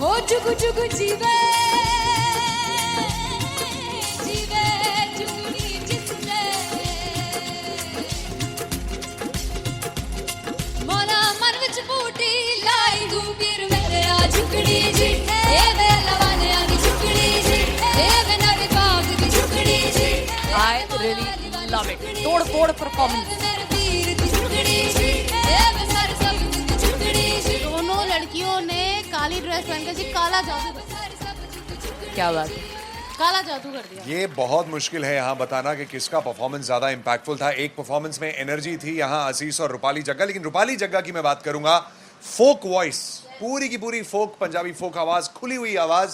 ओ जुगु जुगु जीवे जीवे जुगनी जिसने मोला मन विच बूटी लाई दूबीर मेरे आ झुकड़ी जी ए वे लवाने आ झुकड़ी जी ए वे नवी बाग दी झुकड़ी जी I really love it. तोड़ परफॉर्मेंस। दोनों लड़कियों ने काली ड्रेस पहनकर जी काला जादू क्या बात है, काला जादू कर दिया। ये बहुत मुश्किल है यहाँ बताना कि किसका परफॉर्मेंस ज्यादा इंपैक्टफुल था। एक परफॉर्मेंस में एनर्जी थी यहाँ असीस और रूपाली जग्गा, लेकिन रूपाली जग्गा की मैं बात करूंगा फोक वॉइस, पूरी की पूरी फोक, पंजाबी फोक आवाज, खुली हुई आवाज।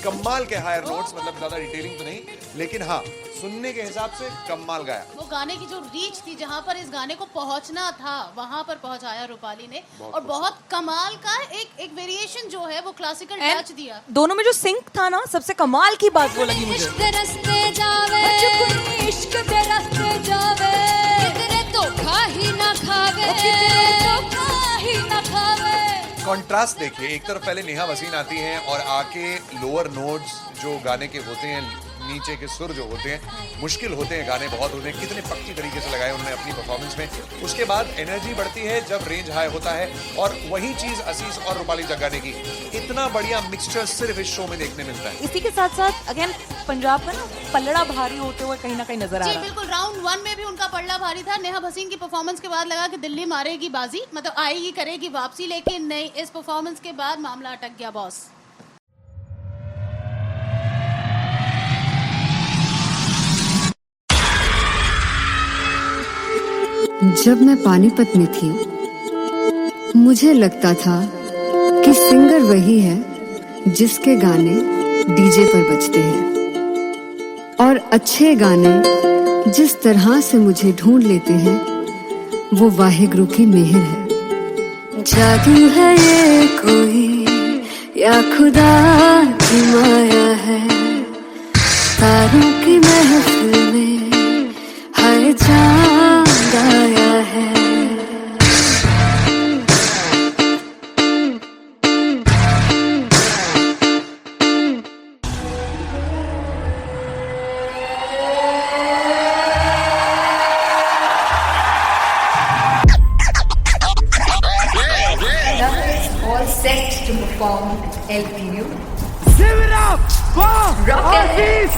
कमाल के हायर नोट्स, मतलब ज्यादा डिटेलिंग तो नहीं, लेकिन हाँ सुनने के हिसाब से कमाल गाया। वो गाने की जो रीच थी, जहाँ पर इस गाने को पहुंचना था वहां पर पहुंचाया रूपाली ने, और बहुत कमाल का एक वेरिएशन जो है वो क्लासिकल टच दिया। दोनों में जो सिंक था ना, सबसे कमाल की बात वो लगी मुझे। इश्क दे रस्ते जावे इश्क दे रस्ते जावे किधरे धोखा ही ना खावे धोखा ही ना खावे। कॉन्ट्रास्ट देखिए, एक तरफ पहले नेहा वसीन आती हैं और आके लोअर नोट्स जो गाने के होते हैं, नीचे के सुर जो होते हैं, मुश्किल होते हैं, गाने बहुत होते हैं, कितने पक्की तरीके से लगाए उन्होंने अपनी परफॉर्मेंस में। उसके बाद एनर्जी बढ़ती है जब रेंज हाई होता है, और वही चीज असीस और रूपाली जग्गा ने की। इतना बढ़िया मिक्सचर सिर्फ इस शो में देखने मिलता है। इसी के साथ साथ अगेन पंजाब का ना पलड़ा भारी होते हुए कहीं ना कहीं नजर आ जी रहा है। बिल्कुल, राउंड 1 में भी उनका पलड़ा भारी था। नेहा भसीन की परफॉर्मेंस के बाद लगा कि दिल्ली मारेगी बाजी, मतलब आएगी करेगी वापसी, लेकिन नहीं, इस परफॉर्मेंस के बाद मामला अटक गया बॉस। जब मैं पानीपत में थी, मुझे लगता था कि सिंगर वही है जिसके गाने डीजे पर बजते हैं, और अच्छे गाने जिस तरह से मुझे ढूंढ लेते हैं वो वाहिगुरु की मेहर है। जादू है ये कोई या खुदा की माया है, तारों की महफिल में हर चांद आया है। All set to perform LPU. Give it up for Rocket.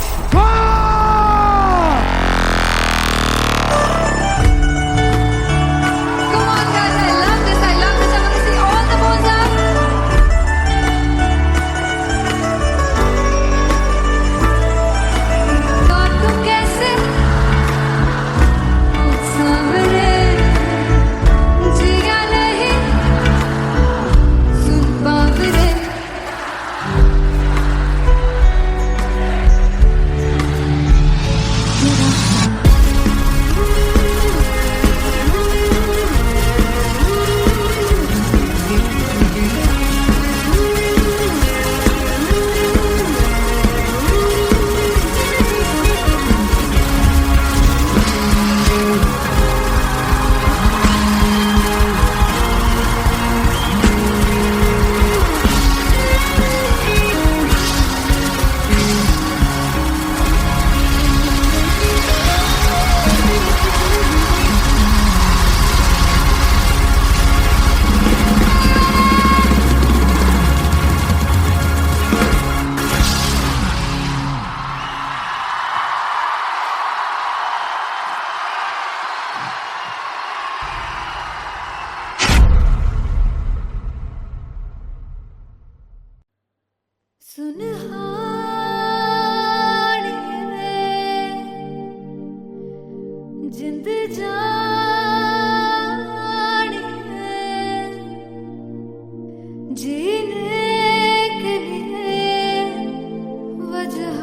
Come on guys, I love this, I love this. I want to see all the balls up. और तुम कैसे सावरे जिया नहीं सुन बावरे। जिंद जान है जीने के लिए वजह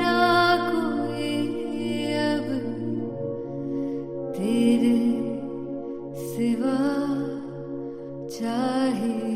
ना कोई अब तेरे सिवा चाहिए।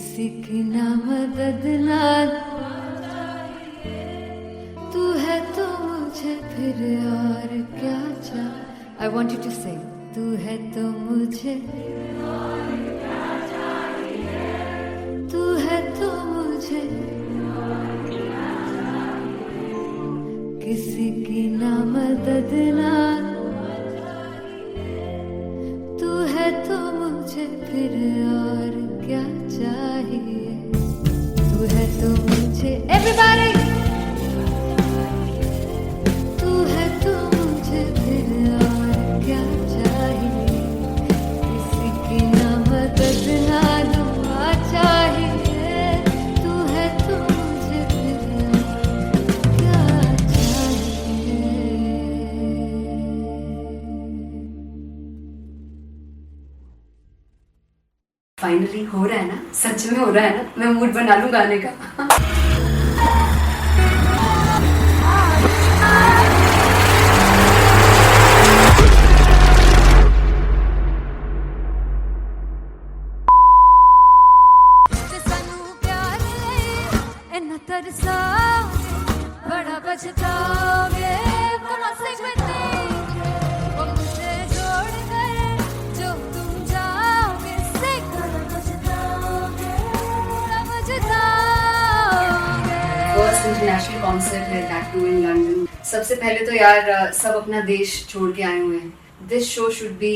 किसी की ना मदद ना तू है तो मुझे फिर और क्या चाह I want you to sing तू है तो मुझे तू है तो मुझे किसी की ना मदद ना तू है तो मुझे फिर और क्या चाहिए तू है तो मुझे everybody तू है तो मुझे फिर और क्या चाहिए किसी की ना मदद ना दुआ चाहिए तू है तो मुझे फिर और क्या चाहिए फाइनली हो रहा है ना सच में हो रहा है ना मैं मूड बना लूं गाने का ਤੇ ਸਾਨੂੰ ਪਿਆਰ ਲਈ ਇੰਨਾ ਤਰਸਾਓਗੇ ਬੜਾ ਪਛਤਾਓਗੇ कहाँ से बचेंगे वो मुझे छोड़ कर जो तुम जाओगे से बड़ा पछताओगे फर्स्ट इंटरनेशनल कॉन्सर्ट है दैट टू इन लंदन सबसे पहले तो यार सब अपना देश छोड़ के आए हुए हैं this show should be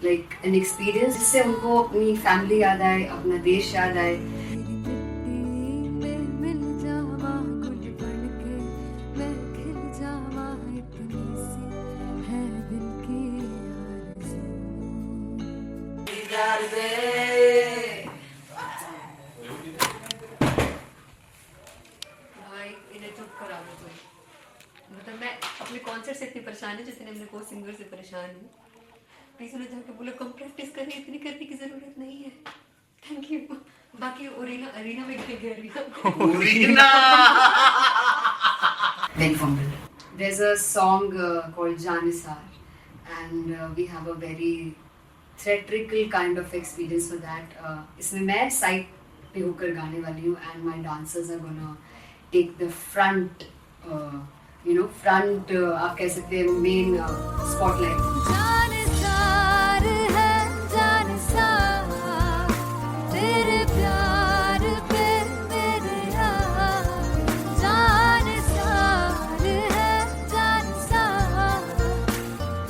like an experience जिससे उनको अपनी फैमिली याद आए अपना देश याद आए मिल जावा गुल बन के मैं खिल जावा इतनी सी है दिल की आरज़ू भाई इन्हें चुप करा दो तुम मतलब मैं अपने कॉन्सर्ट से इतनी परेशान हूँ जितने अपने को सिंगर से परेशान हूँ प्लीज उन्हें जाके बोलो कम प्रैक्टिस करें इतनी करने की जरूरत नहीं है थैंक यू बाकी अरीना में गए arena Then fumble. There's a song called Janisar and we have a very theatrical kind of experience for that. इसमें मैं साइड पे होकर गाने वाली हूँ and my dancers are gonna take the front, front आप कह सकते हैं main spotlight. जानसार है जानसार तेरे प्यार पे मेरे यार जानसार है जानसार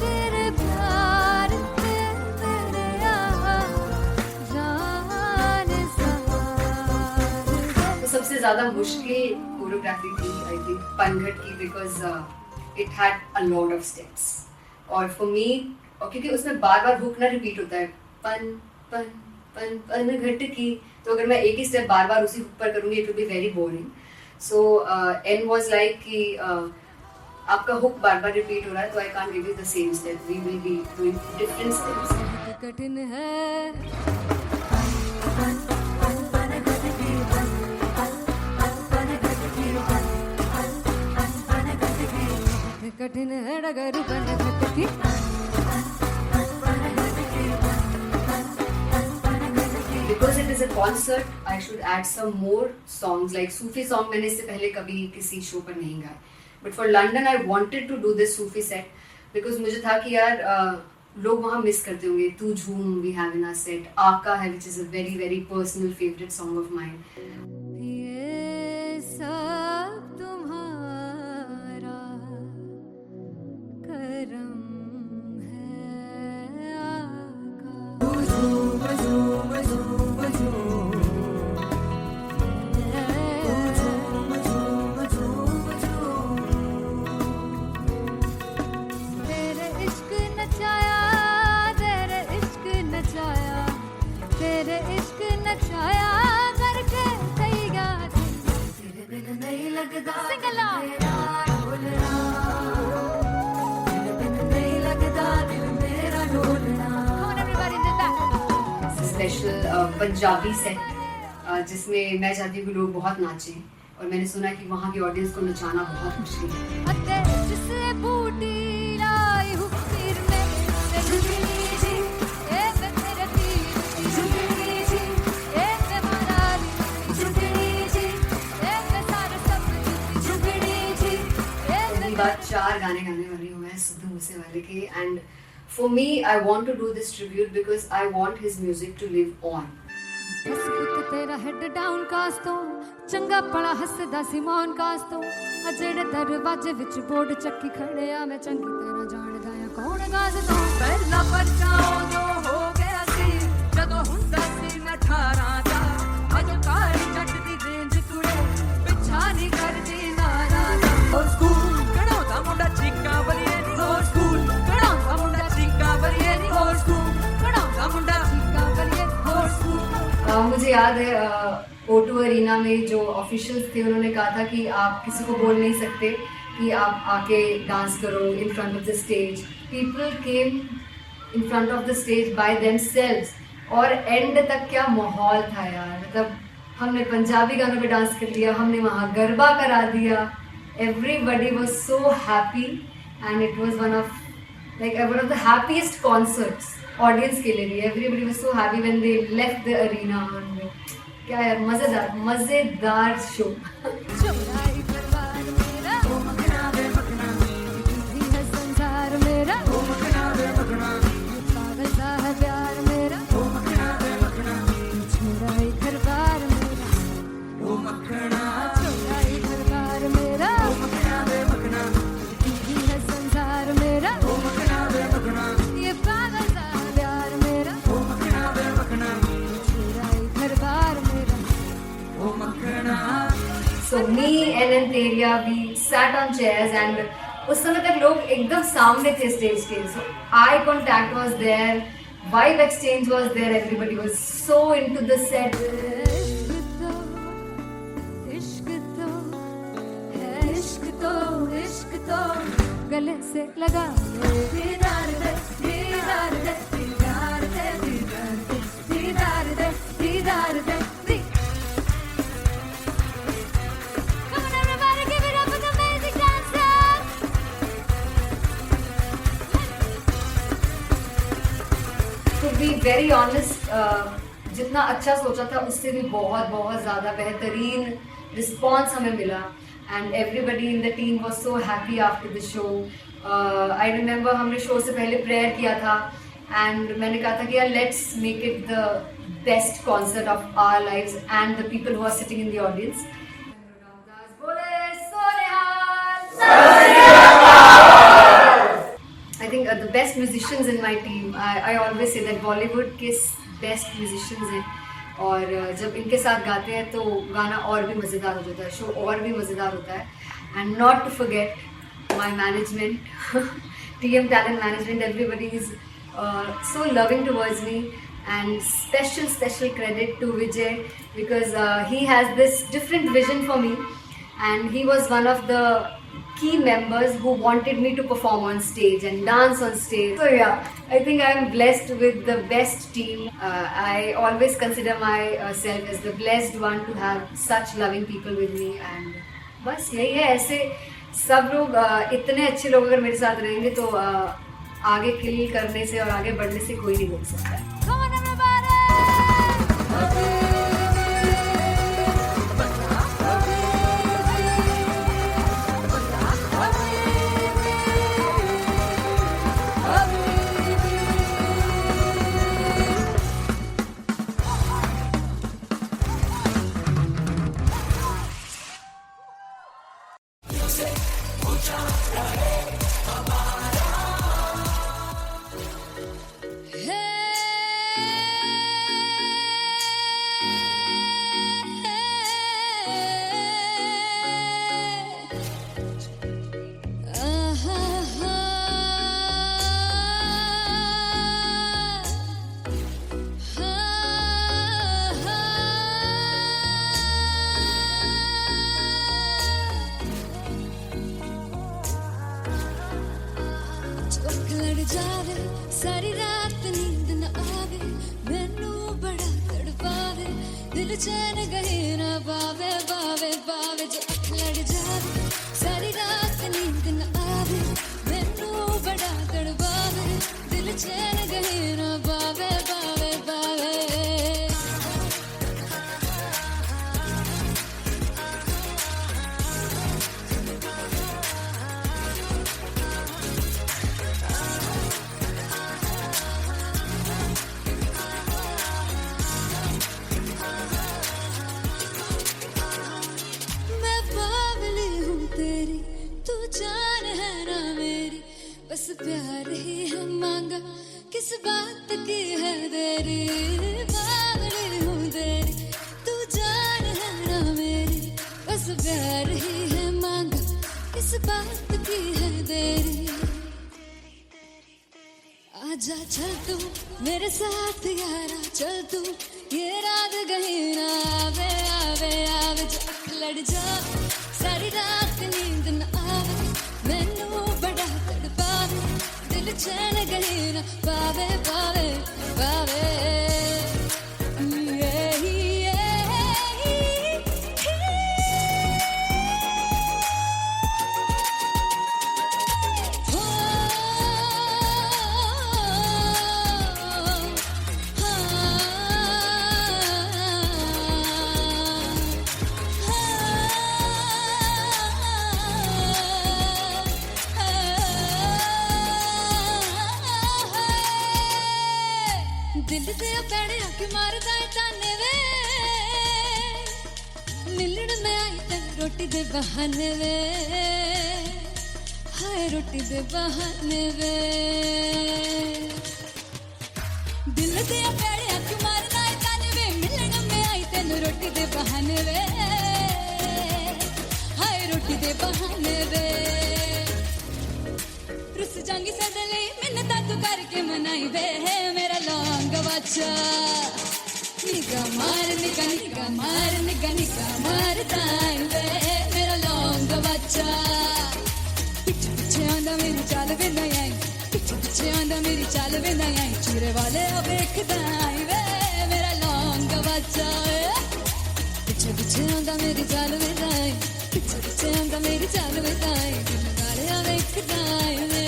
तेरे प्यार पे मेरे यार जानसार तो सबसे ज़्यादा मुश्किल कोरियोग्राफी थी आई थिंक पनघट की because it had a lot of steps और फॉर मी और क्योंकि उसमें बार बार हुक ना रिपीट होता है पन पन पन पनघट की तो अगर मैं एक ही स्टेप बार बार उसी हुक पर करूँगी it will be very boring so an was like कि आपका हुक बार बार रिपीट हो रहा है तो I can't give you the same step we will be doing different steps कठिन है कठिन है डगर बनघट की Because it is a concert, I should add some more songs like Sufi song. मैंने इससे पहले कभी किसी शो पर नहीं गाए. But for London, I wanted to do this Sufi set because मुझे था कि यार लोग वहाँ मिस करते होंगे. तू झूम we have in our set. आका है which is a very very personal favorite song of mine. ये सब तुम्हारा करम है तेरे इश्क नचाया तेरे इश्क नचाया तेरे इश्क नचाया करके तैयार तेरे बिन नहीं लगता सिंगला तेरे बिन नहीं लगता दिल मेरा ढोलना Come on everybody did that special Punjabi set जिसमें मैं चाहती हूँ कि लोग बहुत नाचें और मैंने सुना कि वहाँ की ऑडियंस को नचाना बहुत मुश्किल है अते जिसे बूटी लाई हूँ फिर मैं ते झुकनी जी ए मैं तेरे पीर झुकनी जी ए मैं मारा बाद 4 गाने गाने वाली हूँ मैं सिद्धू मूसेवाले के, and for me I want to do this tribute because I want his music to live on. बस पुੱਤ तेरा हेड डाउन ਕਾਸ ਤੋਂ ਚੰਗਾ ਭਲਾ ਹੱਸਦਾ ਸੀ ਮੌਨ ਕਾਸ ਤੋਂ ਆ ਜਿਹੜੇ ਦਰਵਾਜ਼ੇ ਵਿੱਚ ਬੋਰਡ ਚੱਕੀ ਖੜਿਆ ਮੈਂ ਚੰਗੀ ਤਰ੍ਹਾਂ ਜਾਣਦਾ ਆ ਕੌਣ ਗਾਜ਼ ਤੋਂ ਪਹਿਲਾ ਬੱਚਾ ਉਦੋਂ ਹੋ ਗਿਆ ਸੀ ਜਦੋਂ ਹੁੰਦਾ ਸੀ ਮੈਂ 18 ਦਾ ਅਜੋ ਕਾਲੀ ਜੱਟ ਦੀ ਰੇਂਜ ਕੁੜੇ ਪਿੱਛਾ ਨਹੀਂ ਕਰਦੀ ਨਾਰਾ ਦਾ ਹੋ ਸਕੂਲ ਕਢਾਉਂਦਾ ਮੁੰਡਾ ਚੀਕਾਂ ਬਲੀਏ ਨਹੀਂ ਹੋ ਸਕੂਲ ਕਢਾਉਂਦਾ ਮੁੰਡਾ ਚੀਕਾਂ ਬਲੀਏ ਨਹੀਂ ਹੋ ਸਕੂਲ ਕਢਾਉਂਦਾ ਮੁੰਡਾ ਚੀਕਾਂ ਬਲੀਏ ਹੋ ਸਕੂਲ। मुझे याद है O2 अरीना में जो ऑफिशियल्स थे उन्होंने कहा था कि आप किसी को बोल नहीं सकते कि आप आके डांस करो in front of the stage. People came in front of the stage by themselves और एंड तक क्या माहौल था यार, मतलब हमने पंजाबी गानों पे डांस कर लिया, हमने वहाँ गरबा करा दिया, everybody was so happy and it was one of the happiest concerts audience के लिए भी। Everybody was so happy when they left the arena. क्या यार, मजेदार शो। चौराई दरबार मेरा ओ मखना वे मखना भी है संसार मेरा ओ मखना वे मखना पागल सा है प्यार मेरा ओ मखना वे मखना चौराई दरबार मेरा ओ मखना चौराई दरबार मेरा ओ मखना वे मखना भी है संसार मेरा ओ मखना वे मखना ये पागल सा है प्यार मेरा ओ मखना वे मखना चौराई दरबार मेरा ओ मखना। So me and Anteria, we sat on chairs and उस समय तक लोग एकदम सामने थे स्टेज के, so eye contact was there, vibe exchange was there, everybody was so into the set. इश्क तो है इश्क तो गले से लगा दीदार दे दीदार दे दीदार दे दीदार दे दीदार दे। Come on everybody, give it up for the amazing dancers. To be very honest, जितना अच्छा सोचा था उससे भी बहुत ज़्यादा बेहतरीन रिस्पॉन्स हमें मिला and everybody in the team was so happy after the show. I remember हमने शो से पहले प्रेयर किया था एंड मैंने कहा था कि यार let's make it the best concert of our lives and the people who are sitting in the audience. I think the best musicians in my team, I always say that Bollywood के best musicians हैं और जब इनके साथ गाते हैं तो गाना और भी मज़ेदार हो जाता है, शो और भी मज़ेदार होता है। And not to forget my management, TM Talent Management, everybody is so loving towards me and special credit to Vijay because he has this different vision for me and he was one of the key members who wanted me to perform on stage and dance on stage. So yeah, I think I am blessed with the best team. I always consider myself as the blessed one to have such loving people with me and बस यही है। ऐसे सब लोग इतने अच्छे लोग अगर मेरे साथ रहेंगे तो आगे किल करने से और आगे बढ़ने से कोई नहीं रोक सकता है। Come on everybody. जावे सारी रात नींद न आवे मैनू बड़ा तड़पावे दिल चैन गहे ना पावे पावे पावे जो अख लड़ जावे सारी रात नींद न आवे मैनू बड़ा तड़पावे दिल चैन गहे ना पावे पावे पावे। आजा चल तू मेरे साथ यारा, चल तू ये रात कहीं ना आवे आवे आवे। जो अख लड़ जा सारी रात नींद न आवे, मैनू बड़ा तड़पावे, दिल चैन कहीं ना पावे पावे पावे। दिल दे पैड़े आके मारदा है ताने वे, मिलण में आई तेन रोटी दे बहाने वे, हाय रोटी दे बहाने वे। दिल दे पैड़े आके मारदा है ताने वे, मिलण में आई तेन रोटी दे बहाने वे, हाय रोटी दे बहाने वे। रुस जांगी सदले मिन्नतां तू करके मनाई वे, मेरा लौंग बच्चा निगा मार निगा निगा मार निगा निगा मारदा है वे, मेरा लौंग बच्चा। पिछे पिछे आंदा मेरी चाल वे ना आई, पिछे पिछे आंदा मेरी चाल वे ना आई, चूरे वाले वेखदा है वे, मेरा लौंग बच्चा। पिछे पिछे आंदा मेरी चाल वे ना आई, पिछे पिछे आंदा मेरी चाल वे ना आई, दिल वाले वेखदा है वे,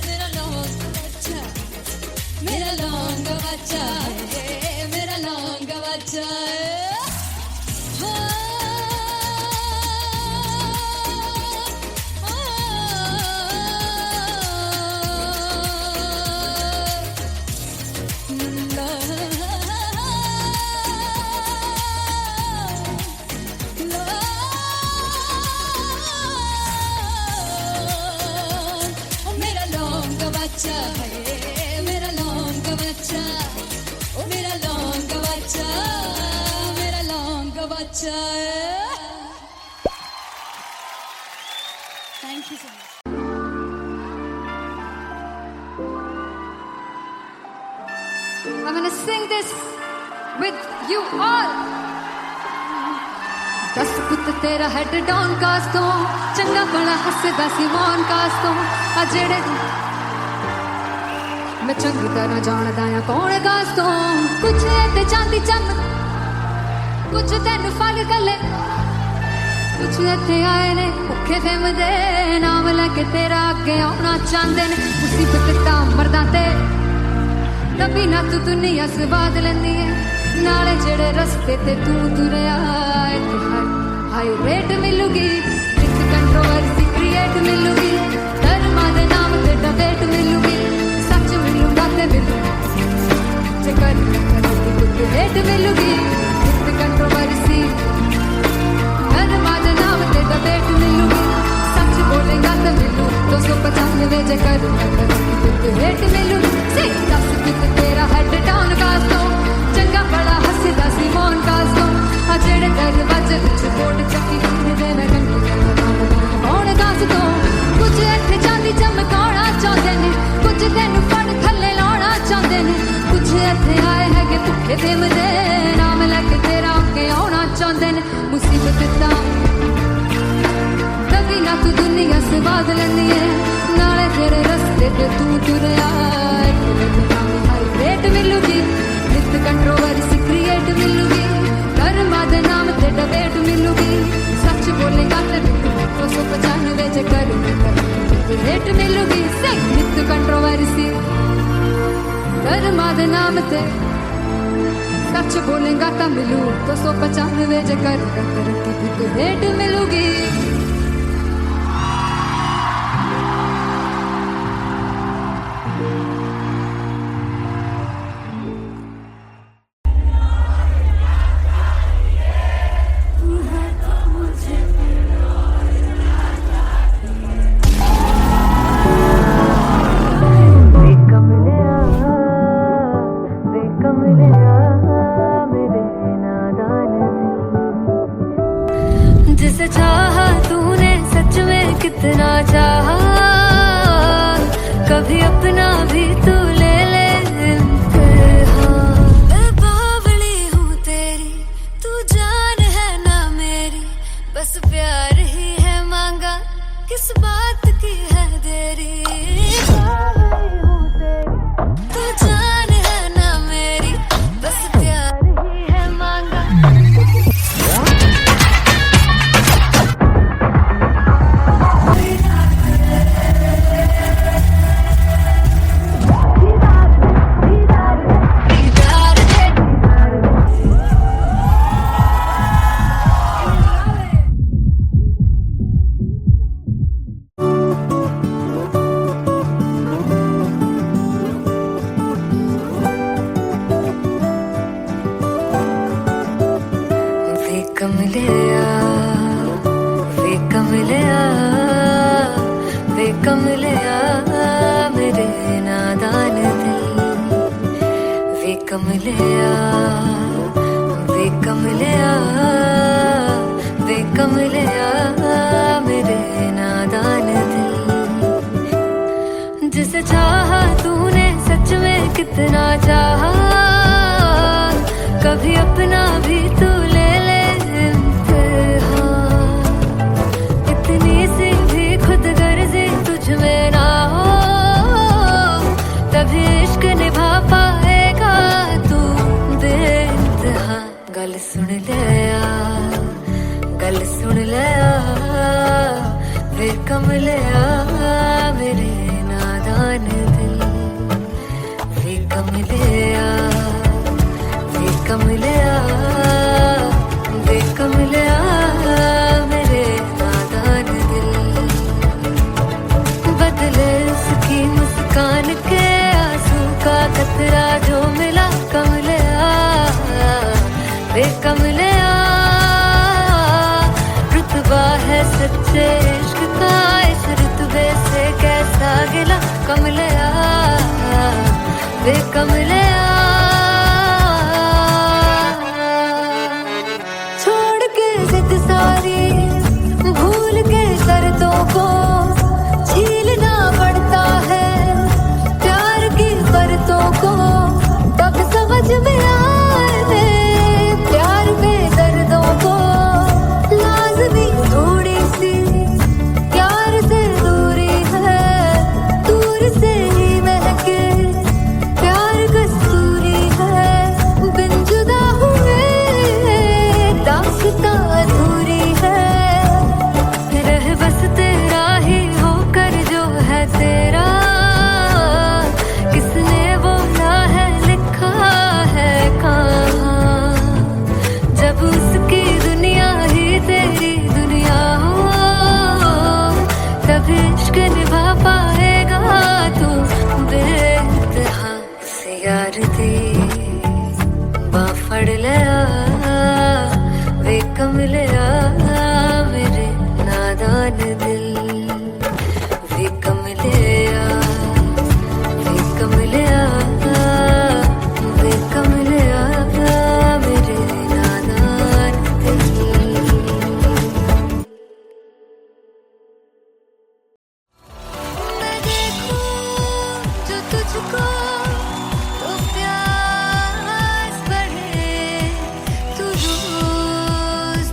मेरा लौंग बच्चा, मेरा लौंग बच्चा है, मेरा लौंग बच्चा है। मेरा लौंग बच्चा है, मेरा लौंग बच्चा, ओ मेरा लौंग बच्चा, मेरा लौंग बच्चा। Thank you so much. I'm gonna sing this with you all. दस पुत तेरा हेड डाउन कास तो, चंगा बड़ा हसदा सी मौन कास तो, आ जेड़े मैं चंगी तरह जानदा आ कौन कास तो। कुछ ते चांदी चम, कुछ तेन फल गले, कुछ इत्थे आए ने भुखे फिमदे, नाम लैके तेरा अगे आउणा चाहंदे ने। मुसीबत तां मरदा ते तभी ना तू दुनिया स्वाद लैंदी है, नाले जेड़े रस्ते ते तू तुरया, इत्थे हाई रेट मिलूगी, इक कंट्रोवर्सी क्रिएट मिलूगी, धर्मा दे नाम ते डिबेट मिलूगी, सच मिलूगा ते मिलू जे कर रेट मिलूगी, इक कंट्रोवर्सी धर्मा दे नाम ते डिबेट मिलूगी, सच बोलेगा ते मिलू 295 जे कर रेट मिलूगी। दस पुत तेरा हेड डाउन कास तो, चंगा बड़ा हसदा सी मौन कास तो, आ जेड़े दरवाजे विच बोर्ड चक्की दे मैं कंटी कौन कास तो। कुछ इत्थे चांदी चमकाउणा चाहंदे ने, कुछ तैनू फड़ थल्ले लाउणा चाहंदे ने, कुछ इत्थे आए हैगे भुखे फिमदे, नाम लैके तेरा अगे आउणा चाहंदे ने। मुसीबत तां तभी ना तू दुनिया स्वाद लैंदी है, नाले तेरे रस्ते ते तू तुरया, रेट मिलूगी, नित कंट्रोवर्सी क्रिएट मिलूगी, धर्मा दे नाम ते डिबेट मिलूगी, सच बोलेगा ते मिलू 295 जे कर रेट मिलूगी। नित कंट्रोवर्सी धर्मा दे नाम ते, सच बोलेगा तो मिलू 295 जे कर रेट मिलूगी। जिसे चाहा तूने सच में कितना चाहा, कभी अपना भी तू ले ले बस प्यार ही है मांगा, किस बात की है देरी। तू जान है ना मेरी, बस प्यार ही है मांगा। वे कमलिया मेरे नादान दिल। वे कमलिया मेरे नादान दिल। जिसे चाहा तूने सच में कितना चाहा, कभी अपना भी तू ले ले इम्तिहान। इतनी सी भी खुद गर्जी तुझ में ना हो, तभी इश्क निभा पाएगा तू बेइंतहा। गल सुन लिया, गल सुन लिया, वे कमलिया मेरे नादान दिल। वे कमलिया मेरे नादान दिल। बदले उसकी मुस्कान के आंसू का कतरा जो मिला कमलिया। वे कमलिया रुतबा है सच्चे इश्क का, इस रुतबे से कैसा गिला कमलिया। वे कमलिया सारी भूल के शर्तों को छीलना पड़ता है, प्यार की परतों को तब समझ में आए। प्यार में दर्दों को लाज़मी थोड़ी सी प्यार से दूरी है, दूर से ही महके प्यार कस्तूरी है। बिन जुदा हुए दास्तां अधूरी है, रह बस तेरा ही होकर जो है तेरा। किसने बोला है लिखा है कहाँ, जब उसकी दुनिया ही तेरी दुनिया हो, तब इश्क निभा पाएगा तू बेइंतहा। उसे यार दी बाफड़ लिया, वे कमलिया मेरे नादान दिल। वे कमलिया मेरे नादान दिल। मैं देखूं जो तुझको तो प्यास बढ़े, तू रोज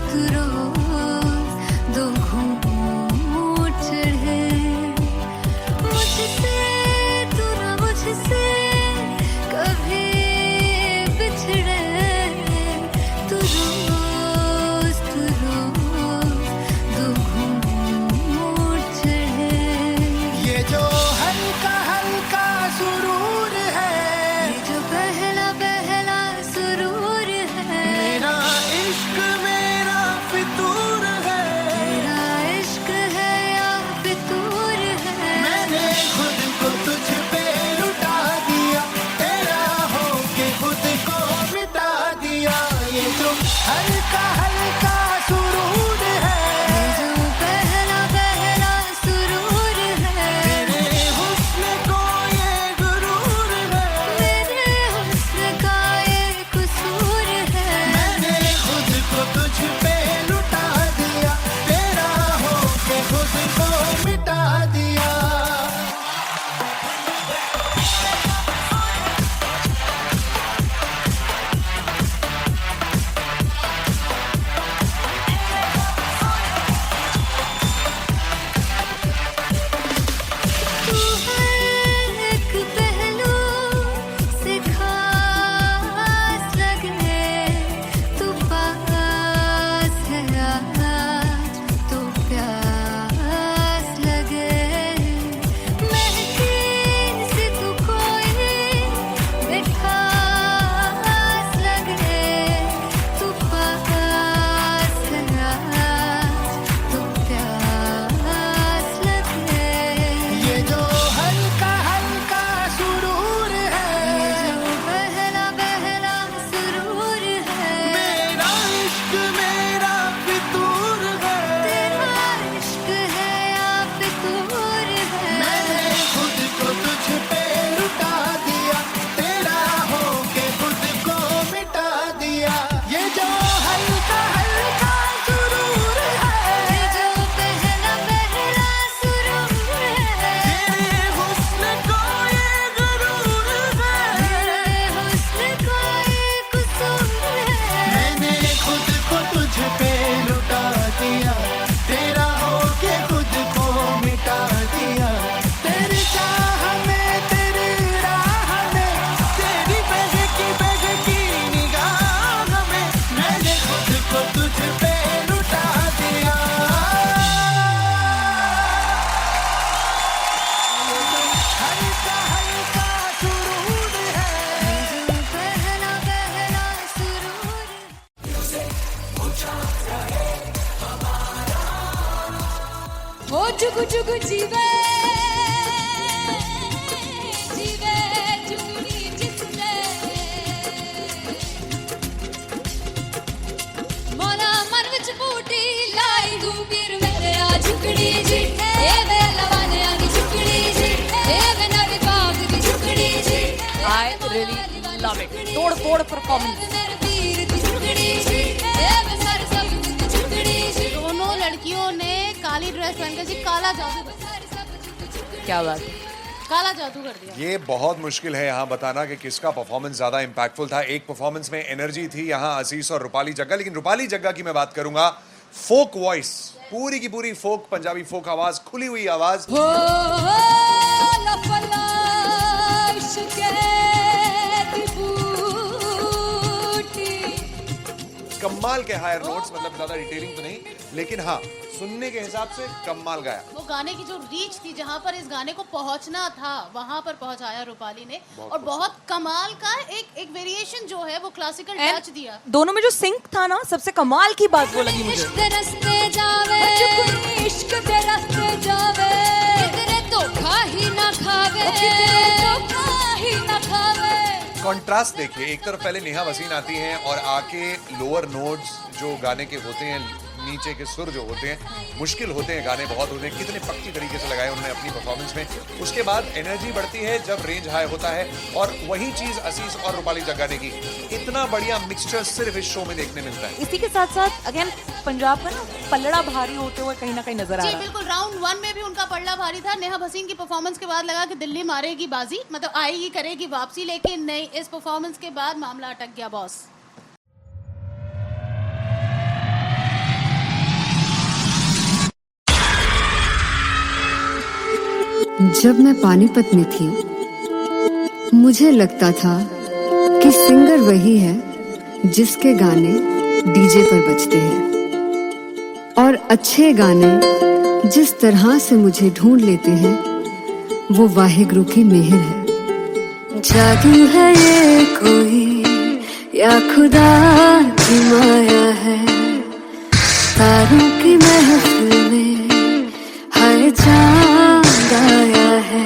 जुग जुग जीवे जीवे जुगनी जिसने मोरा मन विच बूटी लाई दूबीर मेरे आ झुकड़ी जी ए वे लवाने आगी झुकड़ी जी ए वे नवी बाग दी झुकड़ी जी I really love it. तोड़ परफॉर्मेंस। मेरे वीर दी झुकड़ी जी ए वे सारे सब दी झुकड़ी जी दोनों लड़कियों ने काली ड्रेस पहनकर जी काला जादू कर दिया। क्या बात है। काला जादू कर दिया। ये बहुत मुश्किल है यहाँ बताना कि किसका परफॉर्मेंस ज्यादा इंपैक्टफुल था। एक परफॉर्मेंस में एनर्जी थी यहाँ असीस और रूपाली जग्गा, लेकिन रूपाली जग्गा की मैं बात करूंगा फोक वॉइस, पूरी की पूरी फोक, पंजाबी फोक आवाज, खुली हुई आवाज। हो लफला इश्क़े दी बूटी कमाल के हायर नोट्स, मतलब ज्यादा डिटेलिंग तो नहीं, लेकिन हाँ सुनने के हिसाब से कमाल गाया। वो गाने की जो रीच थी, जहाँ पर इस गाने को पहुंचना था वहां पर पहुंचाया रूपाली ने, और बहुत कमाल का एक वेरिएशन जो है वो क्लासिकल टच दिया। दोनों में जो सिंक था ना, सबसे कमाल की बात वो लगी मुझे। इश्क दे रस्ते जावे इश्क दे रस्ते जावे किधरे धोखा ही ना खावे धोखा ही ना खावे। कॉन्ट्रास्ट देखिए, एक तरफ पहले नेहा वसीन आती हैं और आके लोअर नोट्स जो गाने के होते हैं, नीचे के सुर जो होते हैं, मुश्किल होते हैं गाने, बहुत होते हैं, कितने पक्की तरीके से लगाए उन्होंने अपनी परफॉर्मेंस में। उसके बाद एनर्जी बढ़ती है जब रेंज हाई होता है, और वही चीज असीस और रूपाली जग्गा ने की। इतना बढ़िया मिक्सचर सिर्फ इस शो में देखने मिलता है। इसी के साथ साथ अगेन पंजाब का ना पल्लड़ा भारी होते हुए कहीं ना कहीं नजर आ जी रहा है। बिल्कुल, राउंड 1 में भी उनका पल्ला भारी था। नेहा भसीन की परफॉर्मेंस के बाद लगा कि दिल्ली मारेगी बाजी, मतलब आएगी करेगी वापसी, लेकिन नहीं, इस परफॉर्मेंस के बाद मामला अटक गया बॉस। जब मैं पानीपत में थी मुझे लगता था कि सिंगर वही है जिसके गाने डीजे पर बजते हैं, और अच्छे गाने जिस तरह से मुझे ढूंढ लेते हैं वो वाहिगुरु की मेहर है। जादू है ये कोई या खुदा की माया है, तारों की महफिल में हर चांद आया है।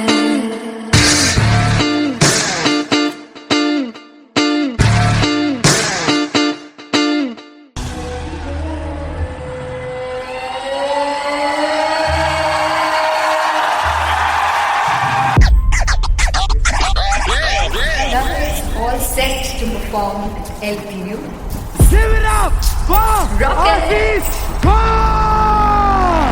All set to perform at LPU. Give it up for Rock and Aziz Khan!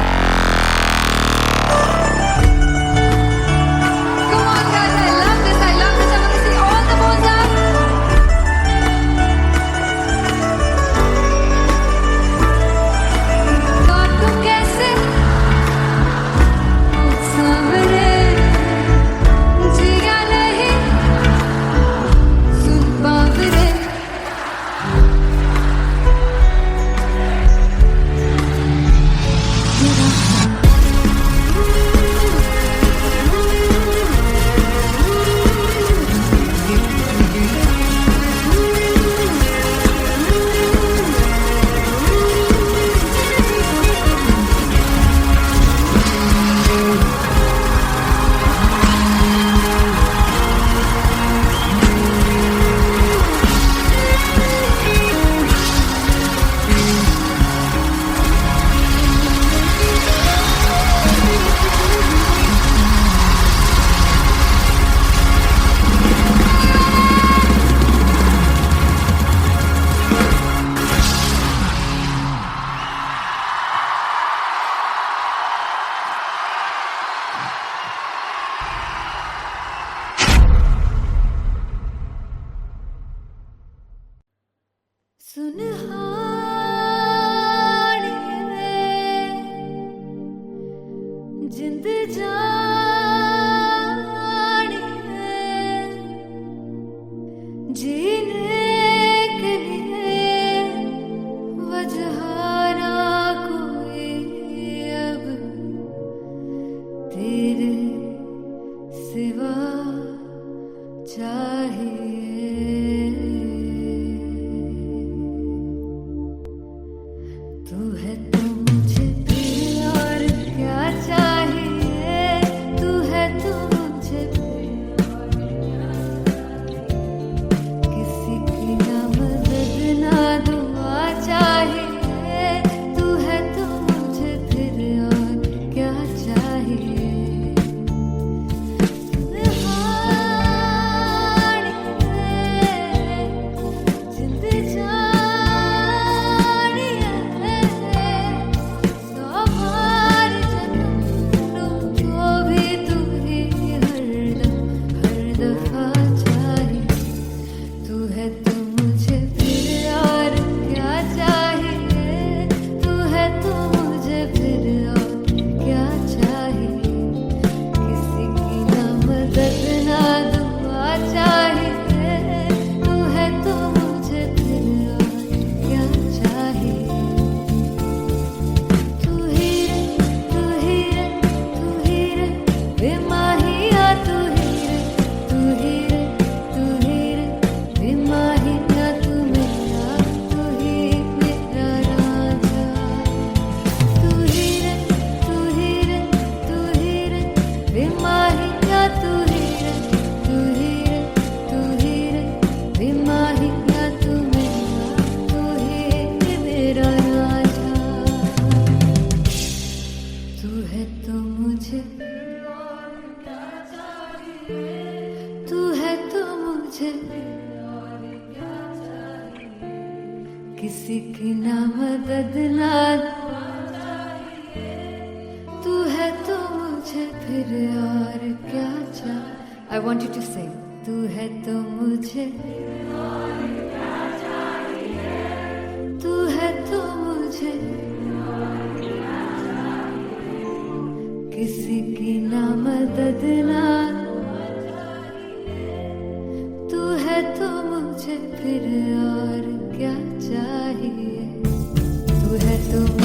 Come on guys, I love this, I love this. I want to see all the balls up. काटूं कैसे सामने जिया नहीं सुन पावरे। सुनहाने जिंद जाने जीने के लिए वजह ना कोई अब तेरे सिवा चाहिए। तू है तो मुझे और क्या चाहिए। I want you to sing. तू है तो मुझे, तू है तो मुझे, किसी की ना मदद ना, तू है तो मुझे फिर और क्या चाहिए, तू है तो